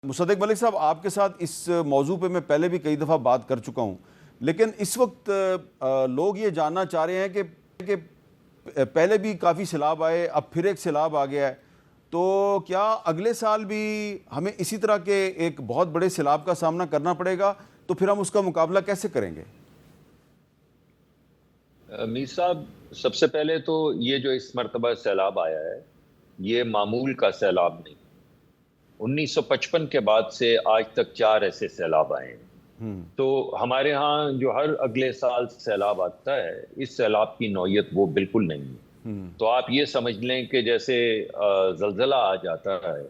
مصدق ملک صاحب، آپ کے ساتھ اس موضوع پہ میں پہلے بھی کئی دفعہ بات کر چکا ہوں، لیکن اس وقت لوگ یہ جاننا چاہ رہے ہیں کہ پہلے بھی کافی سیلاب آئے، اب پھر ایک سیلاب آ گیا ہے، تو کیا اگلے سال بھی ہمیں اسی طرح کے ایک بہت بڑے سیلاب کا سامنا کرنا پڑے گا؟ تو پھر ہم اس کا مقابلہ کیسے کریں گے؟ میر صاحب، سب سے پہلے تو یہ جو اس مرتبہ سیلاب آیا ہے یہ معمول کا سیلاب نہیں۔ 1955 کے بعد سے آج تک 4 ایسے سیلاب آئے ہیں۔ تو ہمارے ہاں جو ہر اگلے سال سیلاب آتا ہے، اس سیلاب کی نوعیت وہ بالکل نہیں ہے۔ تو آپ یہ سمجھ لیں کہ جیسے زلزلہ آ جاتا ہے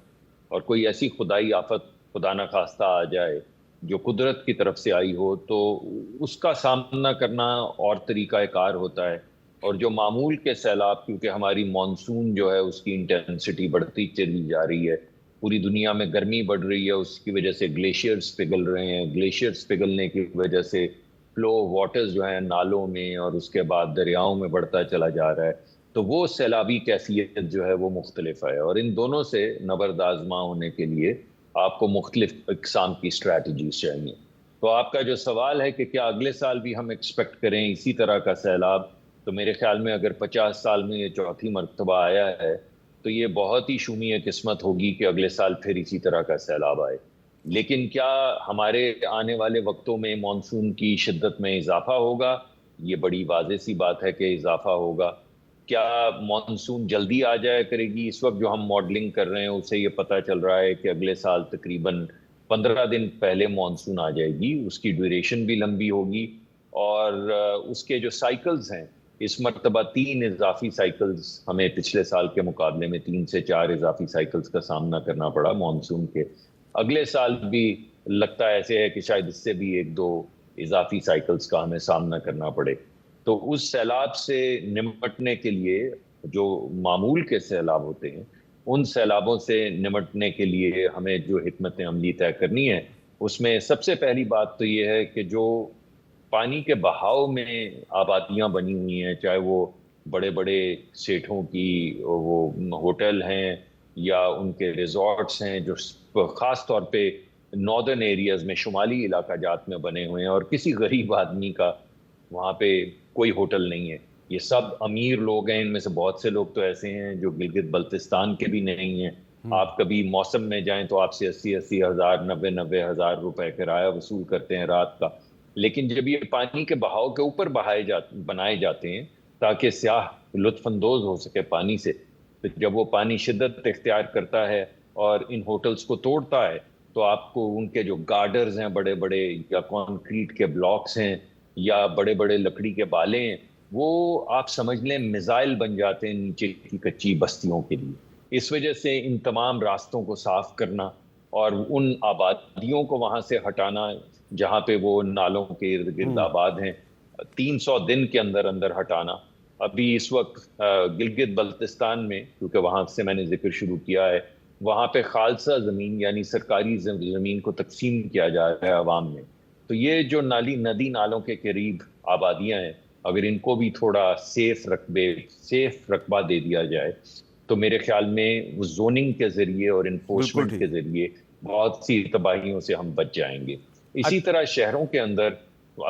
اور کوئی ایسی خدائی آفت خدا نخواستہ آ جائے جو قدرت کی طرف سے آئی ہو، تو اس کا سامنا کرنا اور طریقہ کار ہوتا ہے۔ اور جو معمول کے سیلاب، کیونکہ ہماری مانسون جو ہے اس کی انٹینسٹی بڑھتی چلی جا رہی ہے، پوری دنیا میں گرمی بڑھ رہی ہے، اس کی وجہ سے گلیشیئرز پگھل رہے ہیں، گلیشیئرز پگھلنے کی وجہ سے فلو واٹرز جو ہیں نالوں میں اور اس کے بعد دریاؤں میں بڑھتا چلا جا رہا ہے، تو وہ سیلابی کیفیت جو ہے وہ مختلف ہے۔ اور ان دونوں سے نبرد آزما ہونے کے لیے آپ کو مختلف اقسام کی اسٹریٹجیز چاہیے۔ تو آپ کا جو سوال ہے کہ کیا اگلے سال بھی ہم ایکسپیکٹ کریں اسی طرح کا سیلاب، تو میرے خیال میں اگر 50 سال میں یہ چوتھی مرتبہ آیا ہے تو یہ بہت ہی شومی قسمت ہوگی کہ اگلے سال پھر اسی طرح کا سیلاب آئے۔ لیکن کیا ہمارے آنے والے وقتوں میں مانسون کی شدت میں اضافہ ہوگا؟ یہ بڑی واضح سی بات ہے کہ اضافہ ہوگا۔ کیا مانسون جلدی آ جایا کرے گی؟ اس وقت جو ہم ماڈلنگ کر رہے ہیں اسے یہ پتہ چل رہا ہے کہ اگلے سال تقریباً 15 دن پہلے مانسون آ جائے گی، اس کی ڈیوریشن بھی لمبی ہوگی، اور اس کے جو سائیکلز ہیں، اس مرتبہ 3 اضافی سائیکلز ہمیں پچھلے سال کے مقابلے میں 3 سے 4 اضافی سائیکلز کا سامنا کرنا پڑا مانسون کے۔ اگلے سال بھی لگتا ایسے ہے کہ شاید اس سے بھی 1-2 اضافی سائیکلز کا ہمیں سامنا کرنا پڑے۔ تو اس سیلاب سے نمٹنے کے لیے جو معمول کے سیلاب ہوتے ہیں، ان سیلابوں سے نمٹنے کے لیے ہمیں جو حکمت عملی طے کرنی ہے، اس میں سب سے پہلی بات تو یہ ہے کہ جو پانی کے بہاؤ میں آبادیاں بنی ہوئی ہیں، چاہے وہ بڑے بڑے سیٹھوں کی وہ ہوٹل ہیں یا ان کے ریزورٹس ہیں جو خاص طور پہ ناردرن ایریاز میں، شمالی علاقہ جات میں بنے ہوئے ہیں، اور کسی غریب آدمی کا وہاں پہ کوئی ہوٹل نہیں ہے، یہ سب امیر لوگ ہیں۔ ان میں سے بہت سے لوگ تو ایسے ہیں جو گلگت بلتستان کے بھی نہیں ہیں۔ آپ کبھی موسم میں جائیں تو آپ سے 80 ہزار 90 ہزار روپے کرایہ وصول کرتے ہیں رات کا۔ لیکن جب یہ پانی کے بہاؤ کے اوپر بنائے جاتے ہیں تاکہ سیاح لطف اندوز ہو سکے پانی سے، تو جب وہ پانی شدت اختیار کرتا ہے اور ان ہوٹلز کو توڑتا ہے، تو آپ کو ان کے جو گارڈرز ہیں، بڑے بڑے یا کانکریٹ کے بلاکس ہیں یا بڑے بڑے لکڑی کے بالے ہیں، وہ آپ سمجھ لیں میزائل بن جاتے ہیں نیچے کی کچی بستیوں کے لیے۔ اس وجہ سے ان تمام راستوں کو صاف کرنا اور ان آبادیوں کو وہاں سے ہٹانا جہاں پہ وہ نالوں کے ارد گرد آباد ہیں، 300 دن کے اندر اندر ہٹانا۔ ابھی اس وقت گلگت بلتستان میں، کیونکہ وہاں سے میں نے ذکر شروع کیا ہے، وہاں پہ خالصہ زمین یعنی سرکاری زمین کو تقسیم کیا جا رہا ہے عوام میں۔ تو یہ جو ندی نالوں کے قریب آبادیاں ہیں، اگر ان کو بھی تھوڑا سیف رقبہ دے دیا جائے تو میرے خیال میں وہ زوننگ کے ذریعے اور انفورسمنٹ کے ذریعے بہت سی تباہیوں سے ہم بچ جائیں گے۔ اسی طرح شہروں کے اندر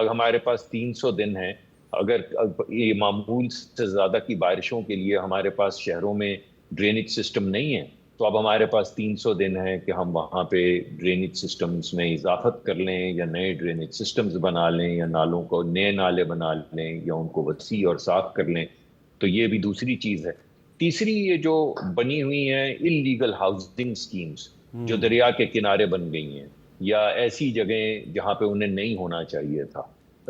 ہمارے پاس 300 دن ہیں، اگر یہ معمول سے زیادہ کی بارشوں کے لیے ہمارے پاس شہروں میں ڈرینیج سسٹم نہیں ہے، تو اب ہمارے پاس 300 دن ہیں کہ ہم وہاں پہ ڈرینیج سسٹمز میں اضافت کر لیں یا نئے ڈرینیج سسٹمز بنا لیں یا نالوں کو نئے نالے بنا لیں یا ان کو وسیع اور صاف کر لیں۔ تو یہ بھی دوسری چیز ہے۔ تیسری، یہ جو بنی ہوئی ہیں اللیگل ہاؤسنگ سکیمز جو دریا کے کنارے بن گئی ہیں یا ایسی جگہیں جہاں پہ انہیں نہیں ہونا چاہیے تھا،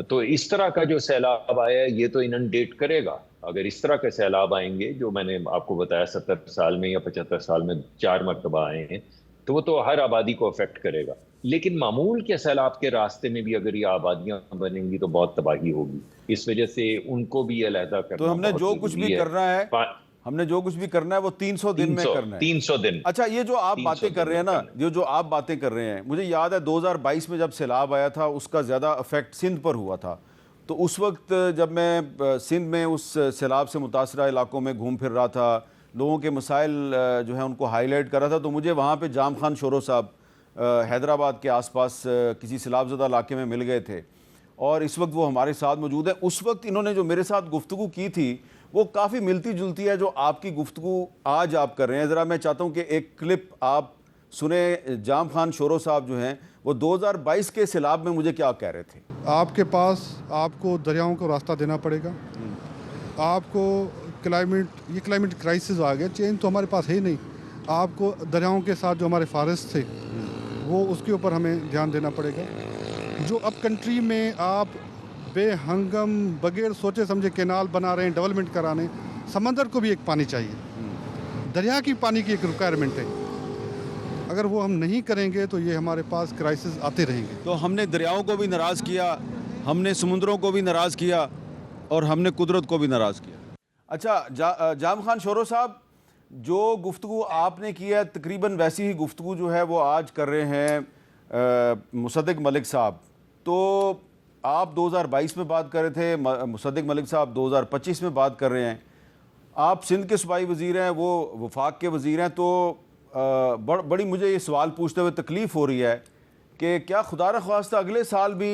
تو اس طرح کا جو سیلاب آیا ہے یہ تو اننڈیٹ کرے گا۔ اگر اس طرح کے سیلاب آئیں گے جو میں نے آپ کو بتایا 70 سال میں یا 75 سال میں 4 مرتبہ آئے ہیں، تو وہ تو ہر آبادی کو افیکٹ کرے گا۔ لیکن معمول کے سیلاب کے راستے میں بھی اگر یہ آبادیاں بنیں گی تو بہت تباہی ہوگی، اس وجہ سے ان کو بھی علیحدہ کرنا تو ہم نے جو کچھ بھی کرنا ہے وہ 300 دن میں کرنا ہے۔ 300 دن۔ اچھا، یہ جو آپ باتیں کر رہے ہیں نا، جو آپ باتیں کر رہے ہیں، مجھے یاد ہے 2022 میں جب سیلاب آیا تھا اس کا زیادہ افیکٹ سندھ پر ہوا تھا۔ تو اس وقت جب میں سندھ میں اس سیلاب سے متاثرہ علاقوں میں گھوم پھر رہا تھا، لوگوں کے مسائل جو ہیں ان کو ہائی لائٹ کر رہا تھا، تو مجھے وہاں پہ جام خان شورو صاحب حیدرآباد کے آس پاس کسی سیلاب زدہ علاقے میں مل گئے تھے اور اس وقت وہ ہمارے ساتھ موجود ہیں. اس وقت انہوں نے جو میرے ساتھ گفتگو کی تھی وہ کافی ملتی جلتی ہے جو آپ کی گفتگو آج آپ کر رہے ہیں. ذرا میں چاہتا ہوں کہ ایک کلپ آپ سنیں. جام خان شورو صاحب جو ہیں وہ 2022 کے سیلاب میں مجھے کیا کہہ رہے تھے. آپ کے پاس آپ کو دریاؤں کو راستہ دینا پڑے گا. آپ کو یہ کلائمیٹ کرائسس آ گیا, چینج تو ہمارے پاس ہے ہی نہیں. آپ کو دریاؤں کے ساتھ جو ہمارے فارسٹ تھے وہ اس کے اوپر ہمیں دھیان دینا پڑے گا. جو اب کنٹری میں آپ بے ہنگم بغیر سوچے سمجھے کینال بنا رہے ہیں, ڈیولپمنٹ کرا رہے ہیں, سمندر کو بھی ایک پانی چاہیے. دریا کی پانی کی ایک ریکوائرمنٹ ہے. اگر وہ ہم نہیں کریں گے تو یہ ہمارے پاس کرائسس آتے رہیں گے. تو ہم نے دریاؤں کو بھی ناراض کیا, ہم نے سمندروں کو بھی ناراض کیا اور ہم نے قدرت کو بھی ناراض کیا. اچھا جام خان شورو صاحب, جو گفتگو آپ نے کی ہے تقریباً ویسی ہی گفتگو جو ہے وہ آج کر رہے ہیں مصدق ملک صاحب. تو آپ 2022 میں بات کر رہے تھے, مصدق ملک صاحب 2025 میں بات کر رہے ہیں. آپ سندھ کے صوبائی وزیر ہیں, وہ وفاق کے وزیر ہیں. تو بڑی مجھے یہ سوال پوچھتے ہوئے تکلیف ہو رہی ہے کہ کیا خدا نخواستہ اگلے سال بھی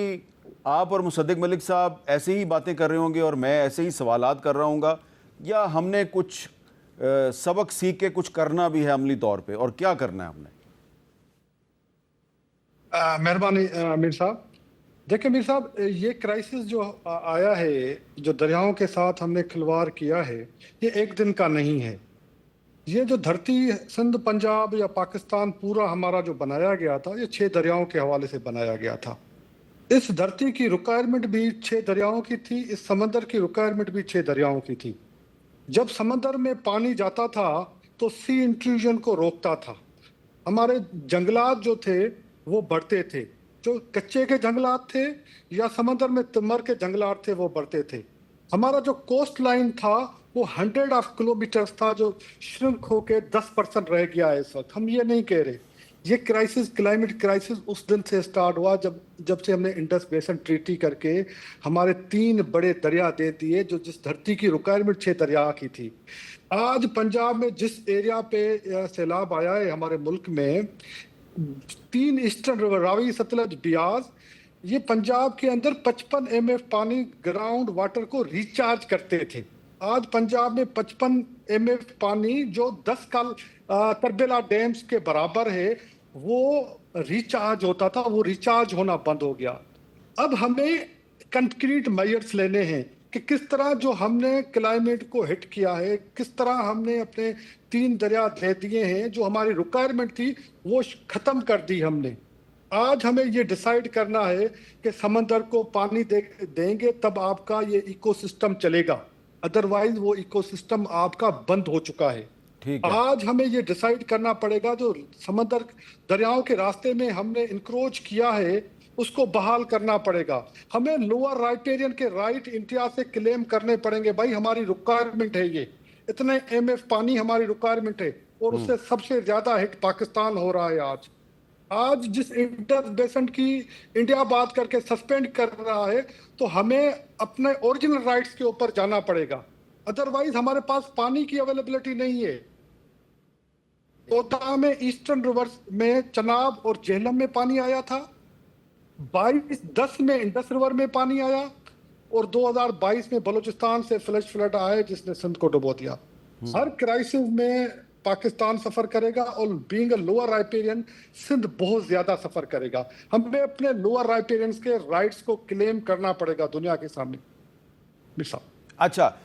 آپ اور مصدق ملک صاحب ایسے ہی باتیں کر رہے ہوں گے اور میں ایسے ہی سوالات کر رہا ہوں گا, یا ہم نے کچھ سبق سیکھ کے کچھ کرنا بھی ہے عملی طور پہ, اور کیا کرنا ہے ہم نے؟ مہربانی امیر صاحب. دیکھیں میر صاحب, یہ کرائسس جو آیا ہے, جو دریاؤں کے ساتھ ہم نے کھلواڑ کیا ہے, یہ ایک دن کا نہیں ہے. یہ جو دھرتی سندھ پنجاب یا پاکستان پورا ہمارا جو بنایا گیا تھا, یہ 6 دریاؤں کے حوالے سے بنایا گیا تھا. اس دھرتی کی ریکوائرمنٹ بھی 6 دریاؤں کی تھی, اس سمندر کی ریکوائرمنٹ بھی 6 دریاؤں کی تھی. جب سمندر میں پانی جاتا تھا تو سی انٹروژن کو روکتا تھا. ہمارے جنگلات جو تھے وہ بڑھتے تھے, جو کچے کے جنگلات تھے یا سمندر میں تمر کے جنگلات تھے وہ بڑھتے تھے. ہمارا جو کوسٹ لائن تھا وہ 100 کلومیٹرز تھا, جو شرنک ہو کے 10% رہ گیا ہے اس وقت. ہم یہ نہیں کہہ رہے. یہ کرائسس, کلائمیٹ کرائسس اس دن سے سٹارٹ ہوا جب سے ہم نے انڈس بیسن ٹریٹی کر کے ہمارے 3 بڑے دریا دے دیے, جو جس دھرتی کی ریکوائرمنٹ 6 دریا کی تھی. آج پنجاب میں جس ایریا پہ سیلاب آیا ہے ہمارے ملک میں, 3 ایسٹرن ریور راوی, ستلج, بیاس, یہ پنجاب کے اندر 55 MF پانی گراؤنڈ واٹر کو ریچارج کرتے تھے. آج پنجاب میں 55 MF پانی جو 10 تربیلا ڈیمز کے برابر ہے وہ ریچارج ہوتا تھا, وہ ریچارج ہونا بند ہو گیا. اب ہمیں کنکریٹ میئرز لینے ہیں کہ کس طرح جو ہم نے کلائمیٹ کو ہٹ کیا ہے, کس طرح ہم نے اپنے 3 دریا دے دیے ہیں, جو ہماری ریکوائرمنٹ تھی وہ ختم کر دی ہم نے. آج ہمیں یہ ڈیسائیڈ کرنا ہے کہ سمندر کو پانی دیں گے تب آپ کا یہ ایکو سسٹم چلے گا, ادروائز وہ ایکو سسٹم آپ کا بند ہو چکا ہے. آج ہمیں یہ ڈیسائیڈ کرنا پڑے گا جو سمندر دریاؤں کے راستے میں ہم نے انکروچ کیا ہے اس کو بحال کرنا پڑے گا. ہمیں لوور رائپیرین کے رائٹ انڈیا سے کلیم کرنے پڑیں گے. بھائی ہماری ریکوائرمنٹ ہے, یہ اتنے MF پانی ہماری ریکوائرمنٹ ہے, اور اس سے سب سے زیادہ ہٹ پاکستان ہو رہا ہے. آج جس انڈس بیسن کی انڈیا بات کر کے سسپینڈ کر رہا ہے, تو ہمیں اپنے اوریجنل رائٹس کے اوپر جانا پڑے گا, ادروائز ہمارے پاس پانی کی اویلیبلٹی نہیں ہے. کوتا میں ایسٹرن ریورز میں چناب اور جہلم میں پانی آیا تھا, 22-10 میں انڈس ریور میں پانی آیا, اور 2022 میں بلوچستان سے فلش فلڈ آئے جس نے سندھ کو ڈبو دیا. ہر کرائسس میں پاکستان سفر کرے گا, اور being a lower riparian Sindh بہت زیادہ سفر کرے گا. ہمیں اپنے لوور رائپیرینس کے رائٹس کو کلیم کرنا پڑے گا دنیا کے سامنے. اچھا